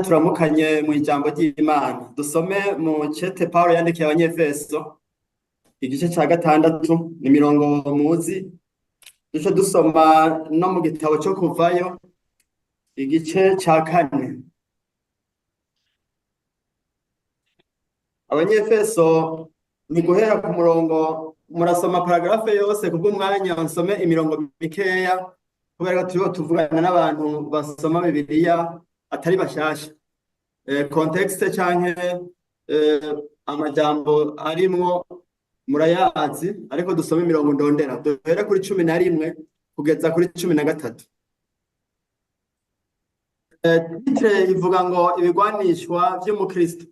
turamukanye mu ijambo ry'Imana dusome mu cete Paulo yandikiye abanyefeso igice ca 6 ni mirongo muzi duce dusoma no mu gitabo cyo kuvayo igice ca 4 abanyefeso ni guhera ku murongo murasoma paragrafe yose kubw'umwanya nsome imirongo mikeya kubera ko turiho tuvugana n'abantu basoma Bibiliya atari bashasha context canke amajambo arimwo murayazi ariko dusome imirongo ndondera duhere kuri 11 kugeza kuri 13. Titre ivuga ngo ibigwanishwa vy'umukristo.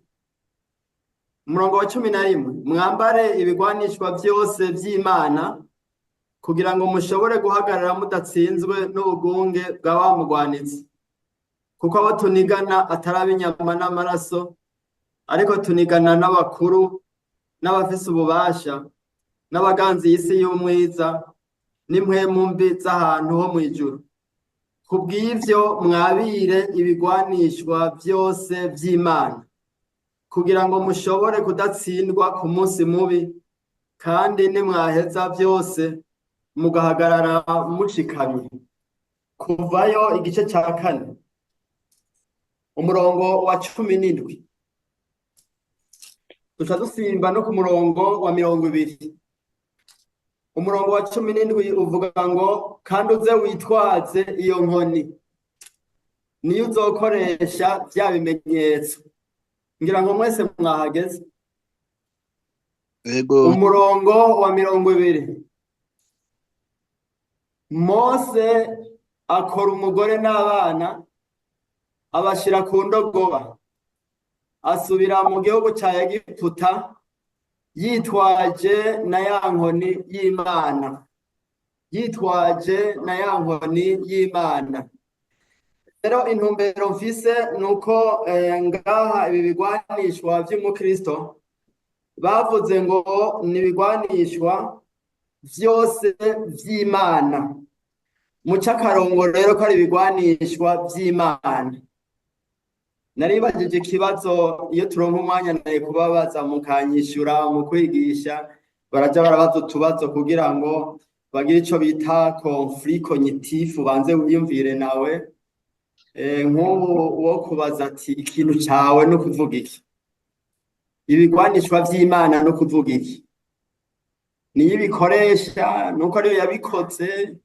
Umurongo wa 11 mwambare ibigwanishwa vyose vy'Imana kugira ngo mushobore guhagarara mudatsinzwe n'ubugunge bwa wa mugwanizi. Kuko abo tunigana atari inyama n'amaraso ariko tunigana n'abakuru n'abafise ububasha n'abaganzi y'isi y'umwiza n'impwemu mbi z'ahantu ho mw'ijuru. Kubw'ivyo mwabire ibigwanishwa vyose vy'Imana kugira ngo mushobore kudatsindwa ku munsi mubi, kandi nimwaheza vyose mugahagarara mushikamye. Kuvayo igice ca 4 umurongo wa 17 duca dusimba no ku murongo wa 20. Umurongo wa 17 uvuga ngo kandi uze witwaze iyo nkoni niyo uzokoresha vya bimenyetso. Ngira ngo mwese mwahageze. Ego. Umurongo wa 20 Mose akora umugore n'abana abashira ku ndogoba asubira mu gihugu ca Egiputa yitwaje na ya nkoni y'Imana. Yitwaje na ya nkoni y'Imana. Rero intumbero mfise nuko ngaha ibi bigwanishwa vy'umukristo bavuze ngo ni ibigwanishwa vyose vy'Imana. Muca akarongo rero ko ari ibigwanishwa vy'Imana. Naribajije ikibazo iyo turonka umwanya naye kubabaza mukanyishura mu kwigisha baraja barabaza utubazo kugira ngo bagire ico bita conflit cognitif banze wiyumvire nawe nk'ubu wo kubaza ati ikintu cawe no kuvuga iki, ibigwanishwa vy'Imana no kuvuga iki, niyo ibikoresha nuko ariyo yabikoze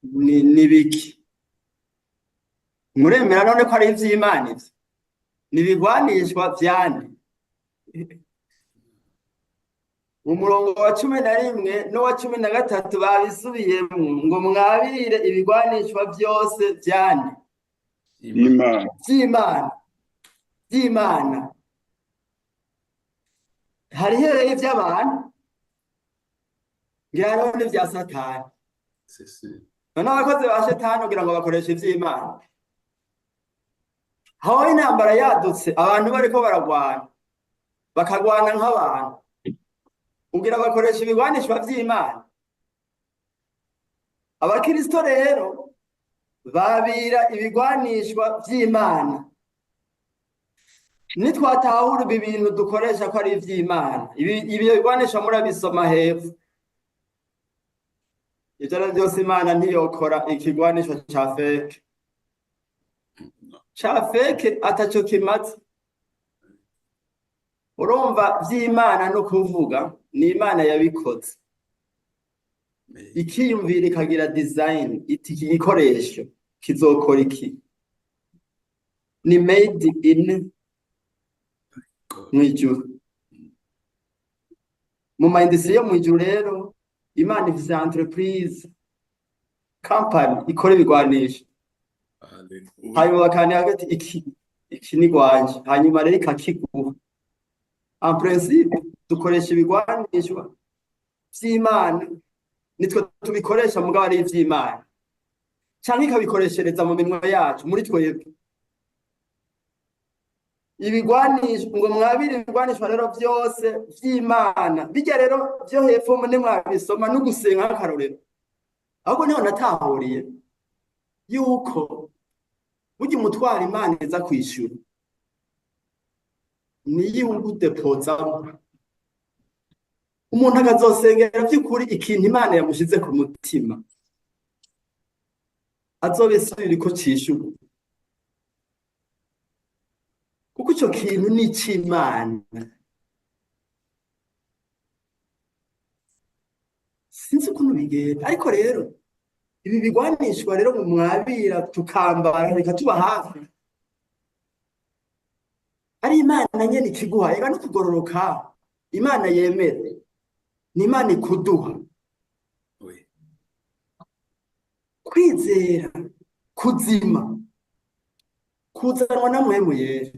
ni biki? Muremera none ko ari ivy'Imana ivyo nibigwanishwa vyane. Umurongo wa 11 no wa 13 babisubiyemwo ngo mwabire ibigwanishwa vyose vyane vy'Imana. Hariho ivy'abantu ngira ngo ni vya Satani. None abakozi ba Shetani kugira ngo bakoreshe ivy'Imana. Haho intambara yadutse abantu bariko baragwana bakagwana nk'abantu ugira bakoresha ibigwanishwa vy'Imana. Abakristo rero babira ibigwanishwa vy'Imana. Nitwatahura ibi bintu dukoresha ko ari ivy'Imana, ibyo bigwanisha murabisoma hepfo. Ivyo byose Imana ntiyokora ikigwanisho ca feke. Ca feke ataco kimaze. Urumva vy'Imana no kuvuga ni Imana yabikoze. Ikiyumvira ikagira design iti iki gikoresho kizokora iki. Ni made in mwijuru. Mu mindisi yo mwijuru rero Imana ifise entreprise company ikora ibigwanisho. Hanyuma bakandi hagati iki ni gwanje hanyuma rero ikakiguha. En principe dukoresha ibigwanishwa vy'Imana nitwe tubikoresha mugabo ari ivy'Imana canke ikabikoreshereza mu minwa yacu muri twebwe. Ibigwanishwa ngo mwabire ibigwanishwa rero vyose vy'Imana. Bijya rero vyo hepfo mune mwabisoma no gusenga akarorero ahubwo niho natahuriye yuko burya umutwara Imana iza kwishura niyo udepozamo umuntu akazosengera by'ukuri ikintu Imana yamushize ku mutima azobesubira ko cishura kuko ico kintu ni c'Imana. Sinzi ukuntu bigenda ariko rero ibi bigwanishwa rero mu mwabira tukambara reka tuba hafi ari Imana nyene ikiguha ega no kugororoka Imana yemere ni Imana ikuduha kwizera kuzima kuzanwa na mpwemu yera.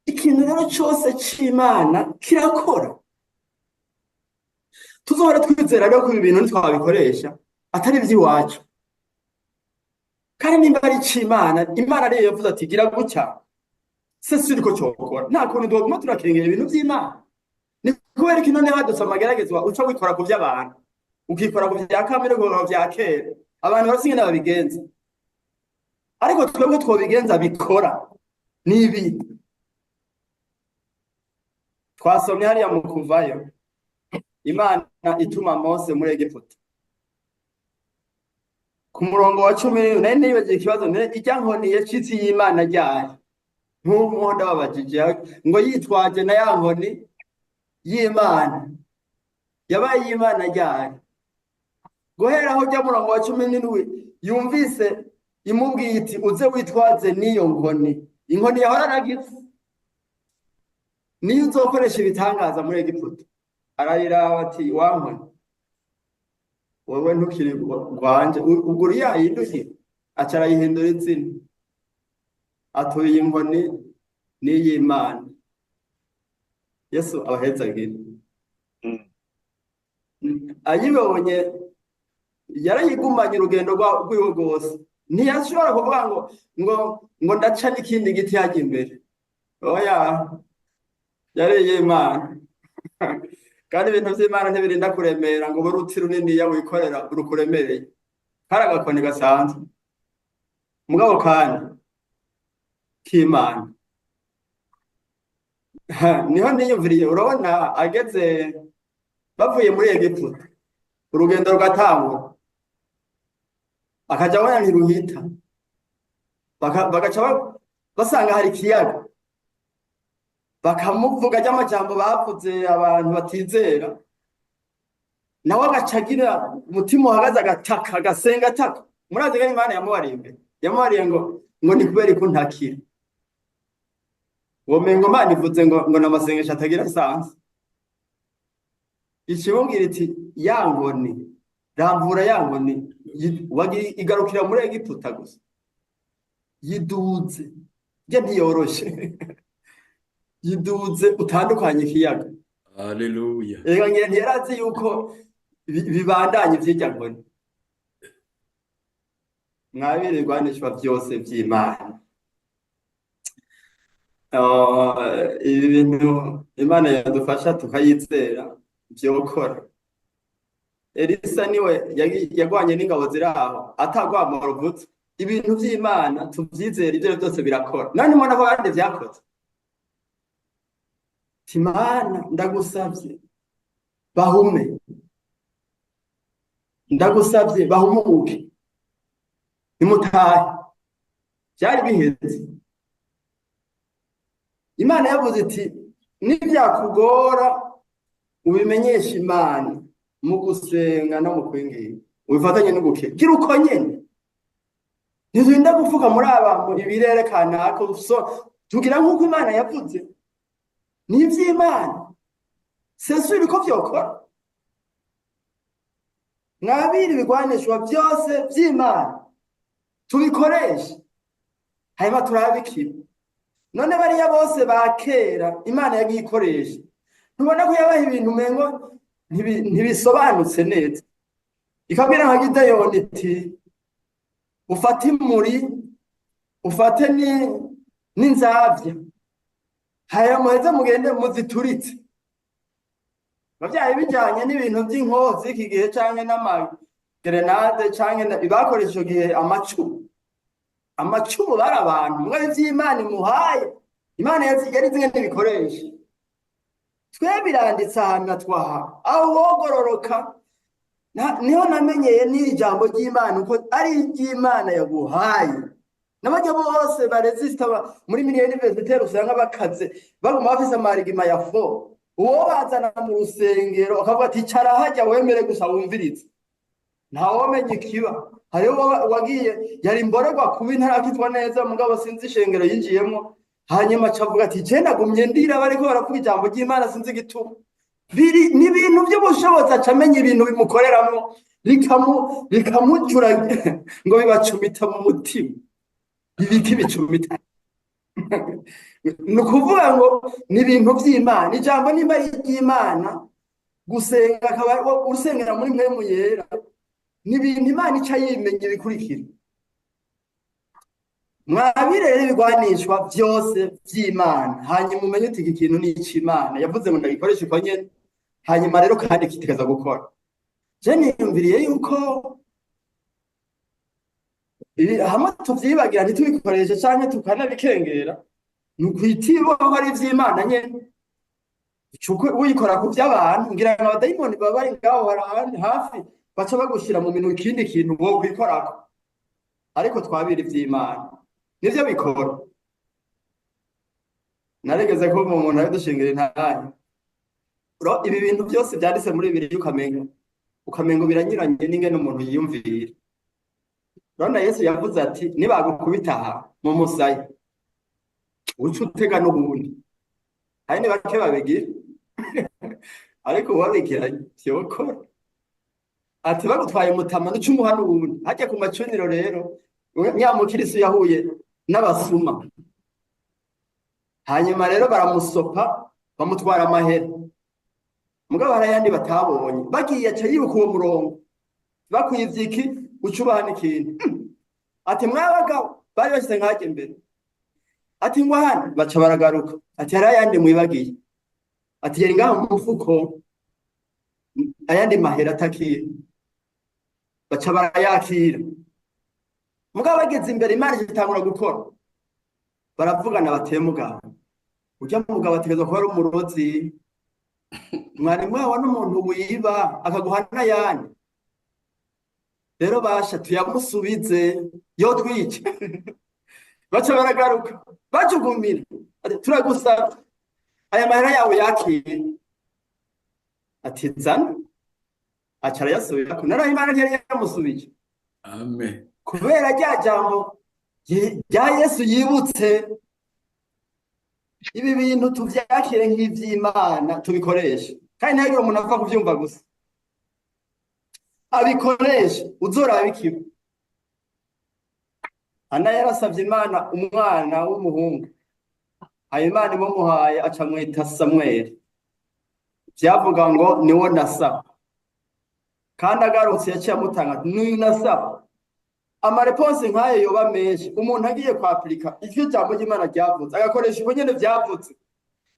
Ikintu rero cyose c'Imana kirakora tuzohora twizera rero ko ibi bintu ntitwabikoresha atari iby'iwacu kandi nimba ari c'Imana Imana ariyo yavuze ati gira gutya se suri ko cyokora nta kuntu doguma turakengera ibintu by'Imana ni kubera ko none hadutse amageragezwa uca wikora ku by'abantu ukikora ku bya kamere ngo bya kera abantu bose nyine babigenza ariko twebwe twobigenza bikora nibi twasomye hariya mu kuvayo Imana ituma Mose muri Egiputa ku murongo wa 10 nari nibagiye ikibazo mbere ijya nkoni yacitse y'Imana ryari nk'umuhondo wabajije ngo yitwaje na ya nkoni y'Imana yabaye y'Imana ryari guhera aho ujya murongo wa 17 yumvise imubwiye iti uze witwaze niyo nkoni inkoni yahora aragize niyo uzokoresha ibitangaza muri Egiputa ararira ati wankoni wowe ntukiri rwanje uguru yayinduye acara yihindura izina atuye inkoni n'iy'Imana. Yesu abahezagire ayibonye yarayigumanye urugendo rwiwe rwose ntiyashobora kuvuga ngo ndaca n'ikindi giti hajya imbere oya yareye Imana kandi ibintu by'Imana ntibirinda kuremera ngo uruti runini yawikorera urukuremereye kari agakoni gasanzwe mugabo kandi k'Imana. Niho niyumviriye urabona ageze bavuye muri Egiputa urugendo rugatangura akaja abona ntiruhita bagaca basanga hari ikiyaga bakamuvuga ry'amajambo bavuze abantu batizera nawe agacagira umutima uhagaze agataka agasenga ataka murazi ko Imana yamubariye ngo ni kubera ko ntakira womengo Imana ivuze ngo n'amasengesho atagira sansi ikimubwira iti ya nkoni ramvura ya nkoni igarukira muri Egiputa gusa yiduze je ntiyoroshe yiduze utandukanye ikiyaga. Haleluya. Ega ngira ntiyarazi yuko bibandanye vy'ijya nkoni mwabirirwanishwa byose by'Imana. Ibi bintu Imana yadufasha tukayizera byokora. Elisa niwe yagwanye n'ingabo ziraho atagwamara ruvutse ibintu by'Imana tuvyizera ibyo byose birakora none mubona ko kandi vyakoze Imana ndagusavye bahume ndagusavye bahumuke nimutahe byari biheze. Imana yavuze iti nibyakugora ubimenyesha Imana mu gusenga no mu kwinginga ubifatanye no gukira gira uko nyene ntizurinda kuvuga muri abantu ibirere kanaka tugira nk'uko Imana yavuze n'ivy'Imana sesu ibiko vyokora mwabiri ibigwanishwa byose by'Imana tubikoresha hanyuma turabikira none bariya bose bakera Imana yagiye ikoresha ntubona ko yabaha ibintu mengo ntibisobanutse neza ikabwira nka Gideyoni iti ufate imuri ufate n'inzavya haya muheze mugende muzituritse bavyaye bijanye n'ibintu by'inkozi iki gihe canke n'amagrenade canke bakoresha gihe amacu amacumu bari abantu mwe vy'Imana imuhaye Imana yari zimwe n'ibikoresho twe biranditse ahantu twaha aho wogororoka niho namenyeye n'ijambo ry'Imana uko ari iry'Imana yaguhaye n'abajya bose baresista muri miliyoni universitaire usanga bakaze baguma bafise amarigima ya fo uwo bazana mu rusengero akavuga ati cara hajya wemere gusa wumvirize ntawomenya ikiba hariho wagiye yari imborerwa kuba intarakitwa neza mugabo sinzi ishengero yinjiyemo hanyuma acavuga ati je nagumye ndira bariko baravuga ijambo ry'Imana sinzi gituma biri n'ibintu by'ubushobozi acamenye ibintu bimukoreramo rikamujura ngo bibacumita mu mutima ibiki bicumita nukuvuga ngo ni ibintu by'Imana ijambo nimba ari iry'Imana gusenga akaba urusengera muri mpemu yera ni ibintu Imana ica yimenye bikurikira mwabirere ibigwanishwa byose by'Imana hanyuma umenye uti iki kintu ni icy'Imana yavuze ngo ndagikoresha uko nyene hanyuma rero kandi kitikaza gukora je niyumviriye yuko hamwe tuvyibagira ntitubikoreshe canke tukanabikengera nukwitibo ko ari ivy'Imana nyene uyikora ku by'abantu ngira ngo abadayimoni baba bari ngaho harahandi hafi baca bagushira mu minwe ikindi kintu wo kwikorako ariko twabira ivy'Imana nivyo bikora naregeze ko umuntu ari dushingire ntaye ibi bintu byose byanditse muri Bibiliya ukamengo biranyuranye n'ingene umuntu yiyumvira Rona Yesu yavuze ati nibagukubita aha mu musaya uca utega n'ubundi hari nibake babigira ariko wabigiranye vyokora ati bagutwaye mutama n'ucumuha n'ubundi hajya ku macuniro rero nyamukirisu yahuye n'abasuma hanyuma rero baramusopa bamutwara amahera mugabo harayandi batabonye bagiye aca yibuka uwo murongo bakwivye iki ucubahana ikintu ati mwabagabo bari bashyize nkajye mbere ati ngo hano baca baragaruka ati hari ayandi mwibagiye ati yari ngaho mu mufuko ayandi mahera atakiye baca barayakira mugabo bageze imbere Imana itangura gukora baravugana bateye mugabo ujya mugabo ategezwa kuba ari umurozi mwarimu wawe n'umuntu wiba akaguha n'ayandi rero basha tuyamusubize yo twice baca baragaruka bacugumira turagusaba aya mahera yawe yakiye ati zana aca arayasubira ko naraho Imana ntiyari yamusubije amen kubera rya jambo rya Yesu yibutse ibi bintu tuvyakire nk'ivy'Imana tubikoresha kandi ntihagire umuntu apfa kuvyumva gusa abikoresha uzoraba ikiba Ana yarasavye Imana umwana w'umuhungu Imana imuhaye aca mwita Samweli vyavuga ngo niwo nasaba kandi agarutse yaciye amutanga ni nasaba amareponse nkayo yoba menshi umuntu agiye kwapurika ivyo jambo ry'Imana ryavuze agakoresha ubwo nyene vyavuze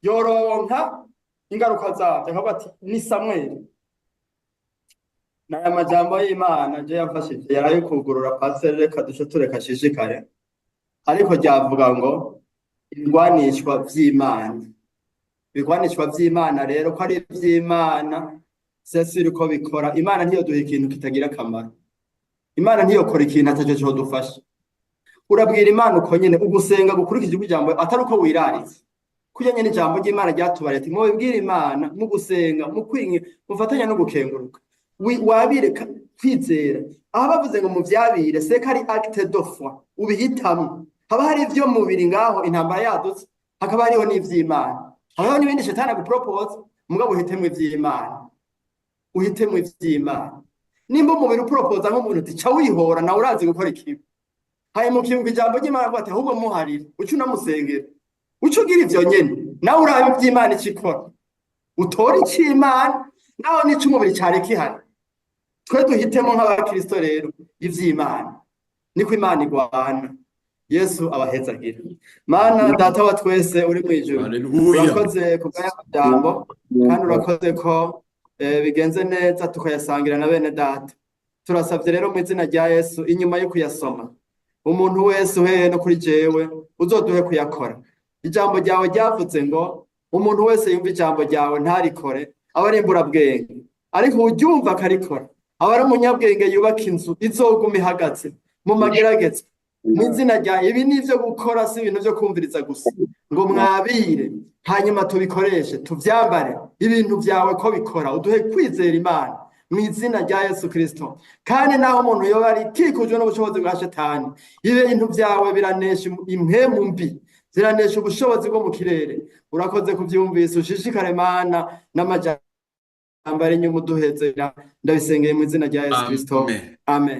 yoronka ingaruka zavyo akavuga ati ni Samweli n'aya majambo y'Imana je yamfashije yarayo kugurura pasere reka duce tureka shishikare ariko ryavuga ngo ibigwanishwa vy'Imana rero ko ari ivy'Imana sesiri ko bikora Imana ntiyo duha ikintu kitagira akamaro Imana ntiyokora ikintu ataco cyo dufasha urabwira Imana uko nyene ugusenga gukurikije ijambo atari uko wiraritse kuya nyene ijambo ry'Imana ryatubare ati mu bibwira Imana mu gusenga mu kwinye mufatanya no gukenguruka wabire kwizera aho bavuze ngo mu vyabire c'est ari acte de foi ubihitamo haba hari ivyo mubiri ngaho intambara yadutse hakaba hariho n'ivy'Imana haba n'ibindi shetani agupropose mugabo uhitemo ivy'Imana nimba umubiri upropose nk'umuntu uti ca wihora nawe urazi gukora ikibi hanyuma ukibuka ijambo ry'Imana avuga ati ahubwo muharira uca unamusengera uca ugira ivyo nyene nawe urabe ivy'Imana ikikora utora icy'Imana naho n'ico umubiri cari kihari twe duhitemo nk'abakristo rero ivy'Imana niko Imana igwana Yesu abahezagira Mana data wa twese uri mwijuru urakoze kubw'aya jambo kandi urakoze ko bigenze neza tukayasangira na bene data turasavye rero mu izina rya Yesu inyuma yo kuyasoma umuntu wese uhereye no kuri jewe uzoduhe kuyakora. Ijambo ryawe ryavuze ngo umuntu wese yumva ijambo ryawe ntarikore aba ari imburabwenge, ariko uryumva akarikora aba ari umunyabwenge yubaka inzu izoguma ihagaze mu magerageza. Mu izina rya ibi ni ivyo gukora, si ibintu vyo kumviriza gusa ngo mwabire hanyuma tubikoreshe tuvyambare ibintu vyawe ko bikora. Uduhe kwizera Imana mu izina rya Yesu Kristo. Kandi naho umuntu yoba ari kikujwe n'ubushobozi bwa shetani, ibintu vyawe biranesha impwemu mbi, ziranesha ubushobozi bwo mu kirere. Urakoze kuvyumvisa, ushishikare Mana n'amajambo ari inyuma uduhezera. Ndabisengeye mu izina rya Yesu Kristo, amen.